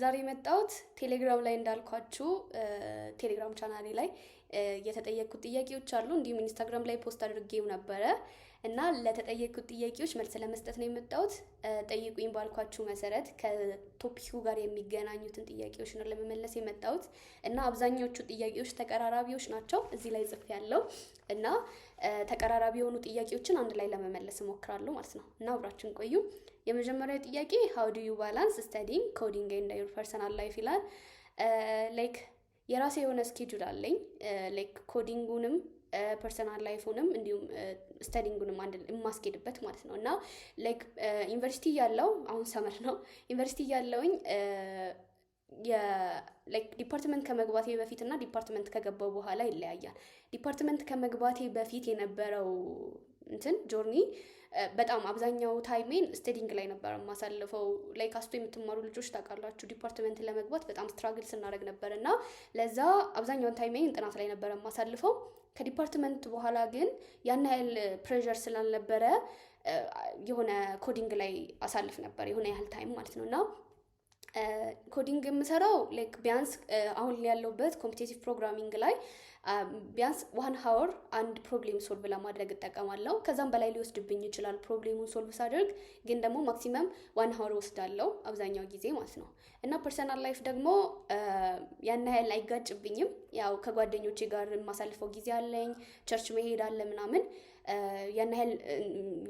ዛሬ የመጣሁት ቴሌግራም ላይ እንዳልኳችሁ ቴሌግራም ቻናሌ ላይ የተጠየቁት ጥያቄዎች አሉ። እንዲሁም ኢንስታግራም ላይ ፖስት አድርጌው ነበረ እና ለተጠየቁት ጥያቄዎች መልስ ለመስጠት ነው የመጣሁት። ጠይቁኝ ባልኳችሁ መሰረት ከቶፒኩ ጋር የሚገናኙትን ጥያቄዎች ነው ለመመለስ የመጣሁት እና አብዛኞቹ ጥያቄዎች ተቀራራቢዎች ናቸው። እዚህ ላይ ጽፌያለሁ እና ተቀራራቢ የሆኑ ጥያቄዎችን አንድ ላይ ለመመለስ እሞክራለሁ ማለት ነው እና አብራችሁን ቆዩ። የመጀመሪያው ጥያቄ how do you balance studying coding and your personal life ይላል። ላይክ የራሴ የሆነ ስኬጁል አለኝ። ላይክ ኮዲንጉንም ፐርሰናል ላይፉንም እንዲሁም ስተዲንጉንም አንድ የማስኬድበት ማለት ነው እና ላይክ ዩኒቨርሲቲ ያለው አሁን ሰመር ነው። ዩኒቨርሲቲ ያለውኝ ላይክ ዲፓርትመንት ከመግባቴ በፊት እና ዲፓርትመንት ከገባው በኋላ ይለያያል። ዲፓርትመንት ከመግባቴ በፊት የነበረው እንትን ጆርኒ በጣም አብዛኛው ታይሜን ስተዲንግ ላይ ነበር የማሳልፈው። ላይክ አስቶ የምትማሩ ልጆች ታውቃላችሁ ዲፓርትመንት ለመግባት በጣም ስትራግል ስናደርግ ነበር እና ለዛ አብዛኛውን ታይሜን ጥናት ላይ ነበር የማሳልፈው። ከዲፓርትመንት በኋላ ግን ያን ያህል ፕሬዠር ስላልነበረ የሆነ ኮዲንግ ላይ አሳልፍ ነበር የሆነ ያህል ታይም ማለት ነው እና ኮዲንግ የምሰራው ላይክ ቢያንስ አሁን ያለሁበት ኮምፒቲቲቭ ፕሮግራሚንግ ላይ ቢያንስ 1 ሃወር አንድ ፕሮብሌም ሶልቭ ለማድረግ እጠቀማለሁ። ከዛም በላይ ሊወስድብኝ ይችላል ፕሮብሌሙን ሶልቭ ሳደርግ፣ ግን ደግሞ ማክሲመም 1 ሃወር ወስዳለሁ አብዛኛው ጊዜ ማለት ነው እና ፐርሰናል ላይፍ ደግሞ ያን ያህል አይጋጭብኝም። ያው ከጓደኞቼ ጋር የማሳልፈው ጊዜ አለኝ፣ ቸርች መሄድ አለ ምናምን። ያን ያህል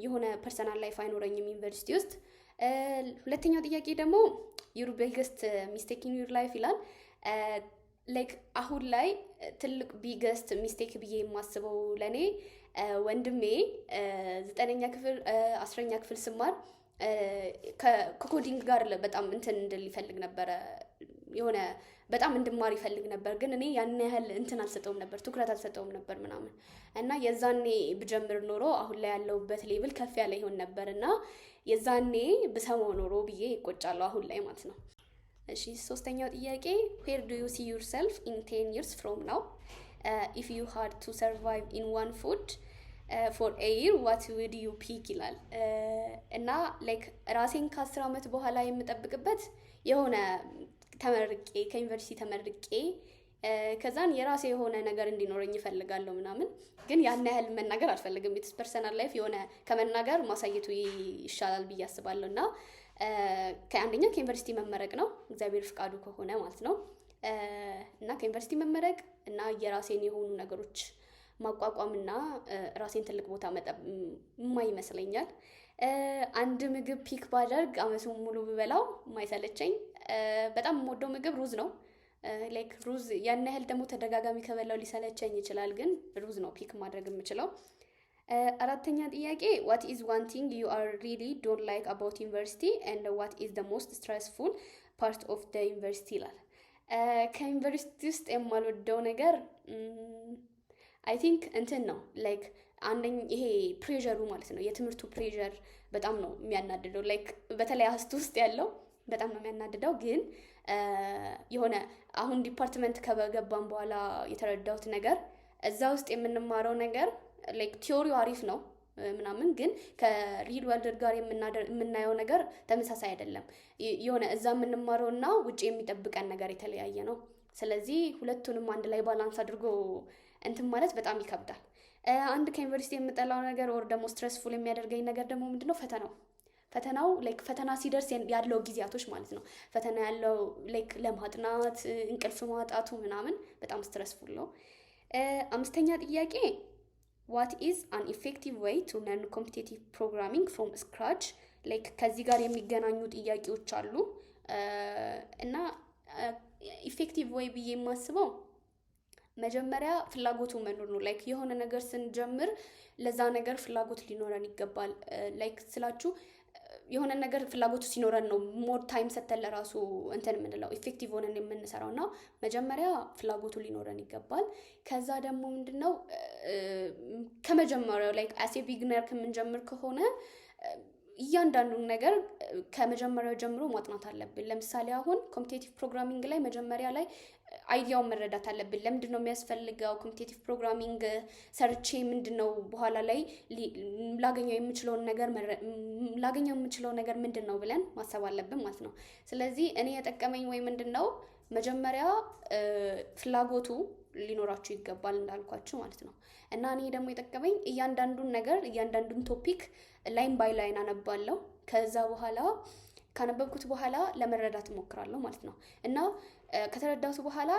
የሆነ ፐርሰናል ላይፍ አይኖረኝም ዩኒቨርሲቲ ውስጥ። ሁለተኛው ጥያቄ ደግሞ your biggest mistake in your life ይላል። ላይክ አሁን ላይ ትልቅ ቢገስት ሚስቴክ ብዬ የማስበው ለኔ ወንድሜ 9ኛ ክፍል 10ኛ ክፍል ስማር ከኮዲንግ ጋር በጣም እንትን እንድል ይፈልግ ነበረ። የሆነ በጣም እንድማር ይፈልግ ነበር፣ ግን እኔ ያን ያህል እንትን አልሰጠውም ነበር፣ ትኩረት አልሰጠውም ነበር ምናምን እና የዛኔ ብጀምር ኖሮ አሁን ላይ ያለውበት ሌቭል ከፍ ያለ ይሆን ነበር እና የዛኔ ብሰማው ኖሮ ብዬ ይቆጫለሁ አሁን ላይ ማለት ነው። እሺ ሶስተኛው ጥያቄ where do you see yourself in 10 years from now if you had to survive in one food for a year what would you pick ይላል። እና ላይክ ራሴን ከ10 ዓመት በኋላ የምጠብቅበት የሆነ ተመርቄ ከዩኒቨርሲቲ ተመርቄ ከዛን የራሴ የሆነ ነገር እንዲኖረኝ ይፈልጋለሁ ምናምን፣ ግን ያን ያህል መናገር አልፈልግም። ኢትስ ፐርሰናል ላይፍ የሆነ ከመናገር ማሳየቱ ይሻላል ብዬ አስባለሁ እና ከአንደኛ ከዩኒቨርሲቲ መመረቅ ነው እግዚአብሔር ፍቃዱ ከሆነ ማለት ነው እና ከዩኒቨርሲቲ መመረቅ እና የራሴን የሆኑ ነገሮች ማቋቋምና ራሴን ትልቅ ቦታ ይመስለኛል። አንድ ምግብ ፒክ ባደርግ አመቱን ሙሉ ብበላው ማይሰለቸኝ በጣም የምወደው ምግብ ሩዝ ነው። ላይክ ሩዝ ያን ያህል ደግሞ ተደጋጋሚ ከበላው ሊሰለቸኝ ይችላል፣ ግን ሩዝ ነው ፒክ ማድረግ የምችለው። አራተኛ ጥያቄ what is one thing you are really don't like about university and what is the most stressful part of the university ይላል። ከዩኒቨርሲቲ ውስጥ የማልወደው ነገር አይ ቲንክ እንትን ነው ላይክ አንደኛ ይሄ ፕሬዠሩ ማለት ነው። የትምህርቱ ፕሬዠር በጣም ነው የሚያናድደው። ላይክ በተለይ አስቱ ውስጥ ያለው በጣም ነው የሚያናድደው። ግን የሆነ አሁን ዲፓርትመንት ከገባን በኋላ የተረዳሁት ነገር እዛ ውስጥ የምንማረው ነገር ላይክ ቲዮሪው አሪፍ ነው ምናምን፣ ግን ከሪል ወርልድ ጋር የምናየው ነገር ተመሳሳይ አይደለም። የሆነ እዛ የምንማረው እና ውጭ የሚጠብቀን ነገር የተለያየ ነው። ስለዚህ ሁለቱንም አንድ ላይ ባላንስ አድርጎ እንትን ማለት በጣም ይከብዳል። አንድ ከዩኒቨርሲቲ የምጠላው ነገር ወር ደግሞ ስትረስፉል የሚያደርገኝ ነገር ደግሞ ምንድነው ፈተናው ላይክ ፈተና ሲደርስ ያለው ጊዜያቶች ማለት ነው። ፈተና ያለው ላይክ ለማጥናት እንቅልፍ ማጣቱ ምናምን በጣም ስትረስፉል ነው። አምስተኛ ጥያቄ what is an effective way to learn competitive programming from scratch ላይክ ከዚህ ጋር የሚገናኙ ጥያቄዎች አሉ እና ኢፌክቲቭ ወይ ብዬ የማስበው መጀመሪያ ፍላጎቱ መኖር ነው። ላይክ የሆነ ነገር ስንጀምር ለዛ ነገር ፍላጎት ሊኖረን ይገባል። ላይክ ስላችሁ የሆነ ነገር ፍላጎቱ ሲኖረን ነው ሞር ታይም ሰተን ለራሱ እንትን የምንለው ኢፌክቲቭ ሆነን የምንሰራው እና መጀመሪያ ፍላጎቱ ሊኖረን ይገባል። ከዛ ደግሞ ምንድነው ከመጀመሪያው ላይክ አሴ ቢግነር ከምንጀምር ከሆነ እያንዳንዱን ነገር ከመጀመሪያው ጀምሮ ማጥናት አለብን። ለምሳሌ አሁን ኮምፒቲቲቭ ፕሮግራሚንግ ላይ መጀመሪያ ላይ አይዲያውን መረዳት አለብን። ለምንድነው የሚያስፈልገው? ኮምፒቲቲቭ ፕሮግራሚንግ ሰርቼ ምንድነው በኋላ ላይ ላገኘው የምችለው ነገር ምንድነው ብለን ማሰብ አለብን ማለት ነው። ስለዚህ እኔ የጠቀመኝ ወይ ምንድነው መጀመሪያ ፍላጎቱ ሊኖራችሁ ይገባል እንዳልኳችሁ ማለት ነው። እና እኔ ደግሞ የጠቀመኝ እያንዳንዱን ቶፒክ ላይን ባይ ላይን አነባለሁ። ከዛ በኋላ ካነበብኩት በኋላ ለመረዳት እሞክራለሁ ማለት ነው። እና ከተረዳሁት በኋላ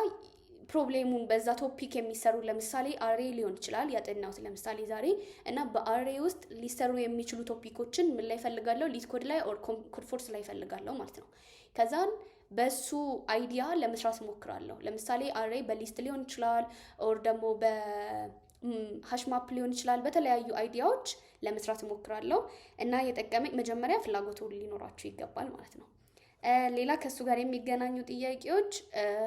ፕሮብሌሙን በዛ ቶፒክ የሚሰሩ ለምሳሌ አሬ ሊሆን ይችላል ያጠናሁት ለምሳሌ ዛሬ እና በአሬ ውስጥ ሊሰሩ የሚችሉ ቶፒኮችን ምን ላይ ፈልጋለሁ? ሊድ ኮድ ላይ ኦር ኮድ ፎርስ ላይ ፈልጋለሁ ማለት ነው። ከዛን በሱ አይዲያ ለመስራት እሞክራለሁ። ለምሳሌ አሬ በሊስት ሊሆን ይችላል ኦር ደግሞ በሃሽ ማፕ ሊሆን ይችላል። በተለያዩ አይዲያዎች ለመስራት እሞክራለሁ እና የጠቀመኝ መጀመሪያ ፍላጎቱ ሊኖራችሁ ይገባል ማለት ነው። ሌላ ከሱ ጋር የሚገናኙ ጥያቄዎች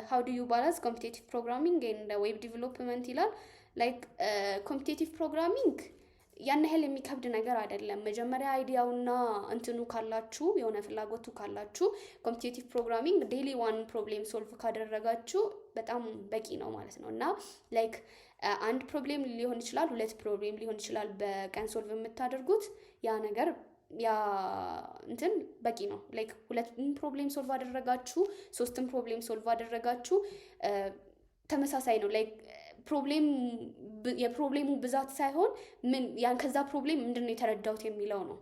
how do you balance competitive programming and web development ይላል። ላይክ ኮምፒቲቲቭ ፕሮግራሚንግ ያን ያህል የሚከብድ ነገር አይደለም። መጀመሪያ አይዲያውና እንትኑ ካላችሁ የሆነ ፍላጎቱ ካላችሁ ኮምፒቲቲቭ ፕሮግራሚንግ ዴይሊ ዋን ፕሮብሌም ሶልቭ ካደረጋችሁ በጣም በቂ ነው ማለት ነው። እና ላይክ አንድ ፕሮብሌም ሊሆን ይችላል፣ ሁለት ፕሮብሌም ሊሆን ይችላል በቀን ሶልቭ የምታደርጉት ያ እንትን በቂ ነው። ላይክ ሁለቱም ፕሮብሌም ሶልቭ አደረጋችሁ፣ ሶስትም ፕሮብሌም ሶልቭ አደረጋችሁ ተመሳሳይ ነው። ላይክ የፕሮብሌሙ ብዛት ሳይሆን ከዛ ፕሮብሌም ምንድነው የተረዳሁት የሚለው ነው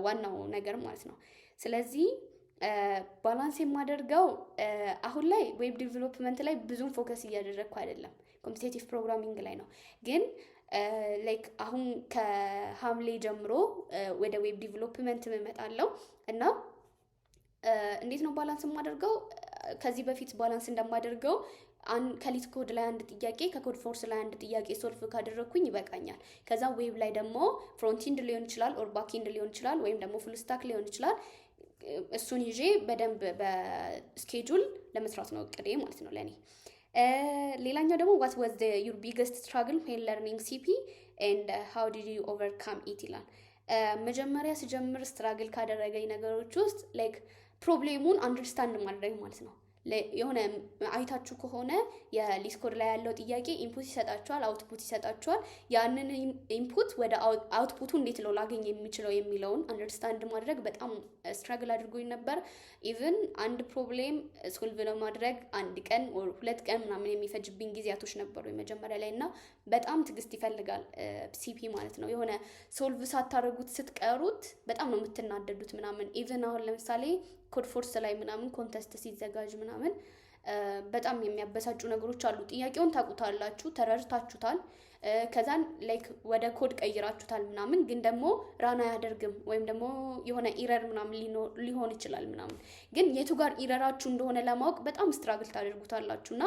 ዋናው ነገር ማለት ነው። ስለዚህ ባላንስ የማደርገው አሁን ላይ ዌብ ዲቨሎፕመንት ላይ ብዙም ፎከስ እያደረግኩ አይደለም፣ ኮምፒቲቲቭ ፕሮግራሚንግ ላይ ነው። ግን ላይክ አሁን ከሐምሌ ጀምሮ ወደ ዌብ ዲቨሎፕመንት እመጣለሁ እና እንዴት ነው ባላንስ የማደርገው? ከዚህ በፊት ባላንስ እንደማደርገው ከሊድ ኮድ ላይ አንድ ጥያቄ ከኮድ ፎርስ ላይ አንድ ጥያቄ ሶልቭ ካደረኩኝ ይበቃኛል። ከዛ ዌብ ላይ ደግሞ ፍሮንት ኢንድ ሊሆን ይችላል ኦር ባክ ኢንድ ሊሆን ይችላል ወይም ደግሞ ፉል ስታክ ሊሆን ይችላል። እሱን ይዤ በደንብ በስኬጁል ለመስራት ነው እቅዴ ማለት ነው ለኔ። ሌላኛው ደግሞ what was your biggest struggle when learning CP and how did you overcome it ይላል። መጀመሪያ ስጀምር ስትራግል ካደረገኝ ነገሮች ውስጥ ላይክ ፕሮብሌሙን አንደርስታንድ ማድረግ ማለት ነው። የሆነ አይታችሁ ከሆነ የሊድ ኮድ ላይ ያለው ጥያቄ ኢንፑት ይሰጣችኋል፣ አውትፑት ይሰጣችኋል። ያንን ኢንፑት ወደ አውትፑቱ እንዴት ነው ላገኝ የሚችለው የሚለውን አንደርስታንድ ማድረግ በጣም ስትራግል አድርጎኝ ነበር። ኢቭን አንድ ፕሮብሌም ሶልቭ ለማድረግ አንድ ቀን ወይ ሁለት ቀን ምናምን የሚፈጅብኝ ጊዜያቶች ነበሩ የመጀመሪያ ላይ እና በጣም ትዕግስት ይፈልጋል ሲፒ ማለት ነው። የሆነ ሶልቭ ሳታደርጉት ስትቀሩት በጣም ነው የምትናደዱት ምናምን። ኢቭን አሁን ለምሳሌ ኮድ ፎርስ ላይ ምናምን ኮንቴስት ሲዘጋጅ ምናምን በጣም የሚያበሳጩ ነገሮች አሉ። ጥያቄውን ታውቁታላችሁ፣ ተረድታችሁታል፣ ከዛን ላይክ ወደ ኮድ ቀይራችሁታል ምናምን፣ ግን ደግሞ ራን አያደርግም ወይም ደግሞ የሆነ ኢረር ምናምን ሊሆን ይችላል ምናምን። ግን የቱ ጋር ኢረራችሁ እንደሆነ ለማወቅ በጣም ስትራግል ታደርጉታላችሁና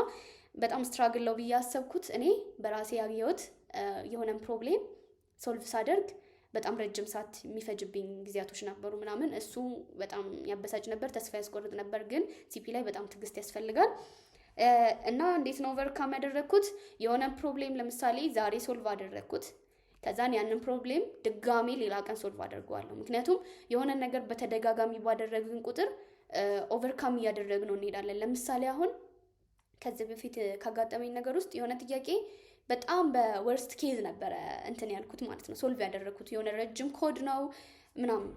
በጣም ስትራግል ነው ብዬ አሰብኩት። እኔ በራሴ ያየሁት የሆነን ፕሮብሌም ሶልቭ ሳደርግ በጣም ረጅም ሰዓት የሚፈጅብኝ ጊዜያቶች ነበሩ ምናምን። እሱ በጣም ያበሳጭ ነበር፣ ተስፋ ያስቆርጥ ነበር። ግን ሲፒ ላይ በጣም ትዕግስት ያስፈልጋል። እና እንዴት ነው ኦቨርካም ያደረግኩት? የሆነ ፕሮብሌም ለምሳሌ ዛሬ ሶልቭ አደረግኩት፣ ከዛን ያንን ፕሮብሌም ድጋሜ ሌላ ቀን ሶልቭ አደርገዋለሁ። ምክንያቱም የሆነ ነገር በተደጋጋሚ ባደረግን ቁጥር ኦቨርካም እያደረግነው እንሄዳለን። ለምሳሌ አሁን ከዚህ በፊት ካጋጠመኝ ነገር ውስጥ የሆነ ጥያቄ በጣም በወርስት ኬዝ ነበረ እንትን ያልኩት ማለት ነው ሶልቭ ያደረግኩት። የሆነ ረጅም ኮድ ነው ምናምን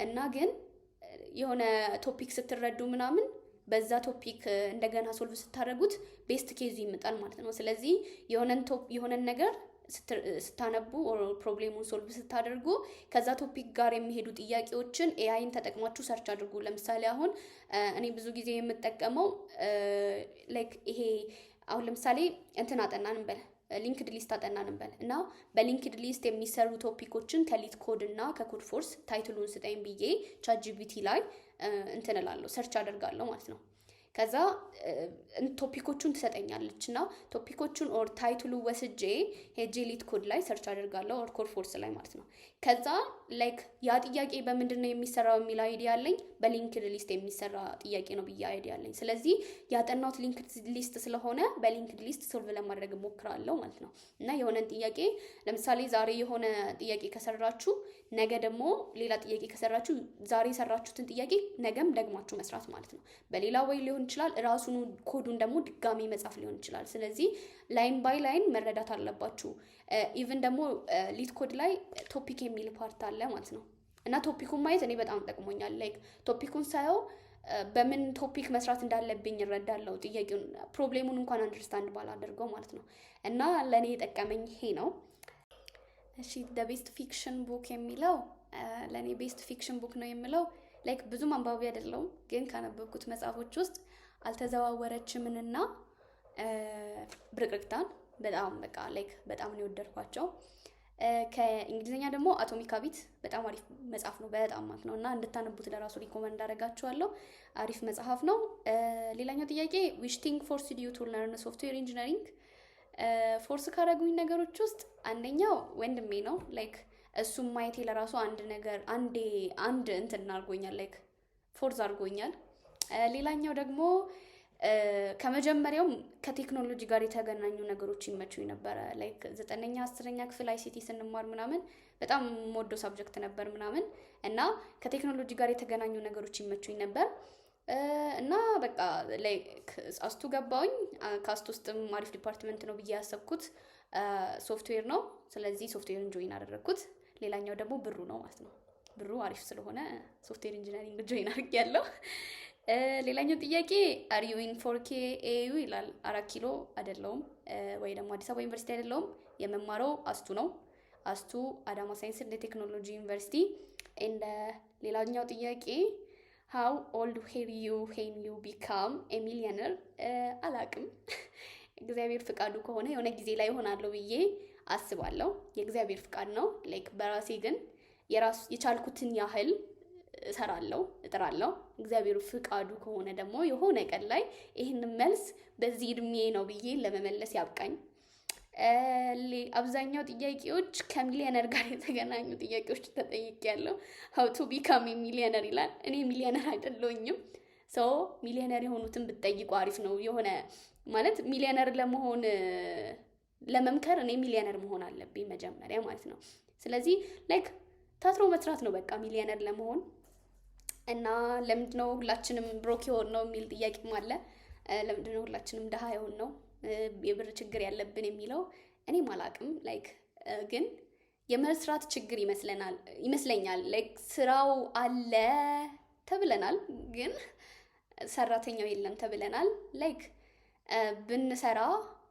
እና ግን የሆነ ቶፒክ ስትረዱ ምናምን በዛ ቶፒክ እንደገና ሶልቭ ስታደርጉት ቤስት ኬዙ ይመጣል ማለት ነው። ስለዚህ የሆነን ነገር ስታነቡ ኦር ፕሮብሌሙን ሶልቭ ስታደርጉ ከዛ ቶፒክ ጋር የሚሄዱ ጥያቄዎችን ኤአይን ተጠቅማችሁ ሰርች አድርጉ። ለምሳሌ አሁን እኔ ብዙ ጊዜ የምጠቀመው ላይክ ይሄ አሁን ለምሳሌ እንትን አጠናን እንበል ሊንክድ ሊስት አጠናን እንበል እና በሊንክድ ሊስት የሚሰሩ ቶፒኮችን ከሊድ ኮድ እና ከኮድ ፎርስ ታይትሉን ስጠኝ ብዬ ቻትጂፒቲ ላይ እንትን እላለሁ ሰርች አደርጋለሁ ማለት ነው። ከዛ ቶፒኮቹን ትሰጠኛለች እና ቶፒኮቹን ኦር ታይትሉ ወስጄ ሄጄ ሊድ ኮድ ላይ ሰርች አደርጋለሁ ኦር ኮድ ፎርስ ላይ ማለት ነው። ከዛ ላይክ ያ ጥያቄ በምንድን ነው የሚሰራው የሚል አይዲያ አለኝ። በሊንክድ ሊስት የሚሰራ ጥያቄ ነው ብዬ አይዲያ አለኝ። ስለዚህ ያጠናሁት ሊንክድ ሊስት ስለሆነ በሊንክድ ሊስት ሶልቭ ለማድረግ እሞክራለሁ ማለት ነው። እና የሆነን ጥያቄ ለምሳሌ ዛሬ የሆነ ጥያቄ ከሰራችሁ ነገ ደግሞ ሌላ ጥያቄ ከሰራችሁ ዛሬ የሰራችሁትን ጥያቄ ነገም ደግማችሁ መስራት ማለት ነው። በሌላ ወይ ሊሆን ይችላል፣ ራሱን ኮዱን ደግሞ ድጋሚ መጻፍ ሊሆን ይችላል። ስለዚህ ላይን ባይ ላይን መረዳት አለባችሁ። ኢቭን ደግሞ ሊድ ኮድ ላይ ቶፒክ የሚል ፓርት አለ ማለት ነው። እና ቶፒኩን ማየት እኔ በጣም ጠቅሞኛል። ላይክ ቶፒኩን ሳየው በምን ቶፒክ መስራት እንዳለብኝ እረዳለሁ። ጥያቄውን ፕሮብሌሙን እንኳን አንደርስታንድ ባላደርገው ማለት ነው። እና ለእኔ የጠቀመኝ ይሄ ነው። እሺ ቤስት ፊክሽን ቡክ የሚለው ለእኔ ቤስት ፊክሽን ቡክ ነው የምለው ላይክ ብዙም አንባቢ አይደለሁም፣ ግን ካነበብኩት መጽሐፎች ውስጥ አልተዘዋወረችምንና ብርቅርቅታን በጣም በቃ ላይክ በጣም ነው የወደድኳቸው። ከእንግሊዝኛ ደግሞ አቶሚክ ሃቢት በጣም አሪፍ መጽሐፍ ነው፣ በጣም ማለት ነው። እና እንድታነቡት ለራሱ ሪኮመንድ አደርጋችኋለሁ። አሪፍ መጽሐፍ ነው። ሌላኛው ጥያቄ ዊች ቲንግ ፎርስድ ዩ ቱ ለርን ሶፍትዌር ኢንጂነሪንግ? ፎርስ ካደረጉኝ ነገሮች ውስጥ አንደኛው ወንድሜ ነው። ላይክ እሱም ማየቴ ለራሱ አንድ ነገር አንድ እንትን አድርጎኛል፣ ላይክ ፎርስ አድርጎኛል። ሌላኛው ደግሞ ከመጀመሪያውም ከቴክኖሎጂ ጋር የተገናኙ ነገሮች ይመቹኝ ነበረ። ላይክ 9ኛ 10ኛ ክፍል አይሲቲ ስንማር ምናምን በጣም የምወደው ሳብጀክት ነበር ምናምን እና ከቴክኖሎጂ ጋር የተገናኙ ነገሮች ይመቹኝ ነበር። እና በቃ ላይክ አስቱ ገባውኝ። ከአስቱ ውስጥም አሪፍ ዲፓርትመንት ነው ብዬ ያሰብኩት ሶፍትዌር ነው። ስለዚህ ሶፍትዌርን ጆይን አደረግኩት። ሌላኛው ደግሞ ብሩ ነው ማለት ነው። ብሩ አሪፍ ስለሆነ ሶፍትዌር ኢንጂነሪንግ ጆይን አድርጌያለሁ። ሌላኛው ጥያቄ አር ዩ ኢን 4K AU ይላል። 4 ኪሎ አይደለሁም ወይ ደግሞ አዲስ አበባ ዩኒቨርሲቲ አይደለሁም። የመማረው አስቱ ነው። አስቱ አዳማ ሳይንስ እንደ ቴክኖሎጂ ዩኒቨርሲቲ። እንደ ሌላኛው ጥያቄ ሃው ኦልድ ዌር ዩ ዌን ዩ ቢካም ኤ ሚሊየነር? አላቅም። እግዚአብሔር ፍቃዱ ከሆነ የሆነ ጊዜ ላይ ሆናለሁ ብዬ አስባለሁ። የእግዚአብሔር ፍቃድ ነው። ላይክ በራሴ ግን የቻልኩትን ያህል እሰራለሁ፣ እጥራለሁ። እግዚአብሔር ፍቃዱ ከሆነ ደግሞ የሆነ ቀን ላይ ይህንን መልስ በዚህ እድሜ ነው ብዬ ለመመለስ ያብቃኝ። አብዛኛው ጥያቄዎች ከሚሊየነር ጋር የተገናኙ ጥያቄዎች ተጠይቄያለሁ። ሃው ቱ ቢካም ሚሊየነር ይላል። እኔ ሚሊየነር አይደለሁኝም። ሰው ሚሊየነር የሆኑትን ብትጠይቁ አሪፍ ነው። የሆነ ማለት ሚሊየነር ለመሆን ለመምከር እኔ ሚሊየነር መሆን አለብኝ መጀመሪያ ማለት ነው። ስለዚህ ላይክ ታትሮ መስራት ነው በቃ ሚሊየነር ለመሆን። እና ለምንድነው ሁላችንም ብሮክ የሆን ነው የሚል ጥያቄም አለ። ለምንድነው ሁላችንም ደሃ የሆን ነው የብር ችግር ያለብን የሚለው እኔም አላቅም። ላይክ ግን የመስራት ችግር ይመስለኛል። ላይክ ስራው አለ ተብለናል፣ ግን ሰራተኛው የለም ተብለናል። ላይክ ብንሰራ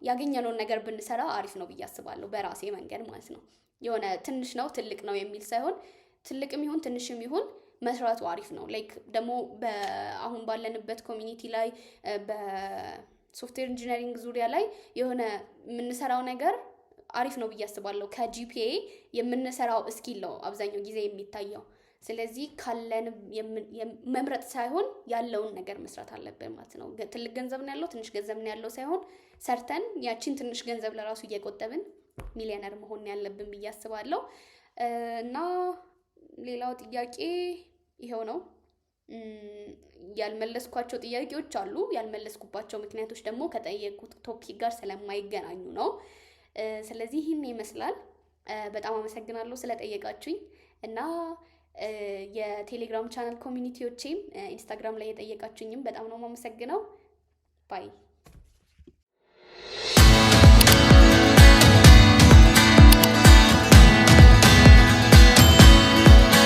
ያገኘነውን ነገር ብንሰራ አሪፍ ነው ብዬ አስባለሁ፣ በራሴ መንገድ ማለት ነው። የሆነ ትንሽ ነው ትልቅ ነው የሚል ሳይሆን ትልቅም ይሁን ትንሽም ይሁን መስራቱ አሪፍ ነው። ላይክ ደግሞ አሁን ባለንበት ኮሚኒቲ ላይ በሶፍትዌር ኢንጂነሪንግ ዙሪያ ላይ የሆነ የምንሰራው ነገር አሪፍ ነው ብዬ አስባለሁ። ከጂፒኤ የምንሰራው ስኪል ነው አብዛኛው ጊዜ የሚታየው። ስለዚህ ካለን መምረጥ ሳይሆን ያለውን ነገር መስራት አለብን ማለት ነው። ትልቅ ገንዘብ ነው ያለው ትንሽ ገንዘብ ነው ያለው ሳይሆን ሰርተን ያቺን ትንሽ ገንዘብ ለራሱ እየቆጠብን ሚሊዮነር መሆን ያለብን ብዬ አስባለሁ። እና ሌላው ጥያቄ ይሄው ነው። ያልመለስኳቸው ጥያቄዎች አሉ። ያልመለስኩባቸው ምክንያቶች ደግሞ ከጠየቁት ቶፒክ ጋር ስለማይገናኙ ነው። ስለዚህ ይህን ይመስላል። በጣም አመሰግናለሁ ስለጠየቃችሁኝ እና የቴሌግራም ቻናል ኮሚኒቲዎቼም ኢንስታግራም ላይ የጠየቃችሁኝም በጣም ነው የማመሰግነው። ባይ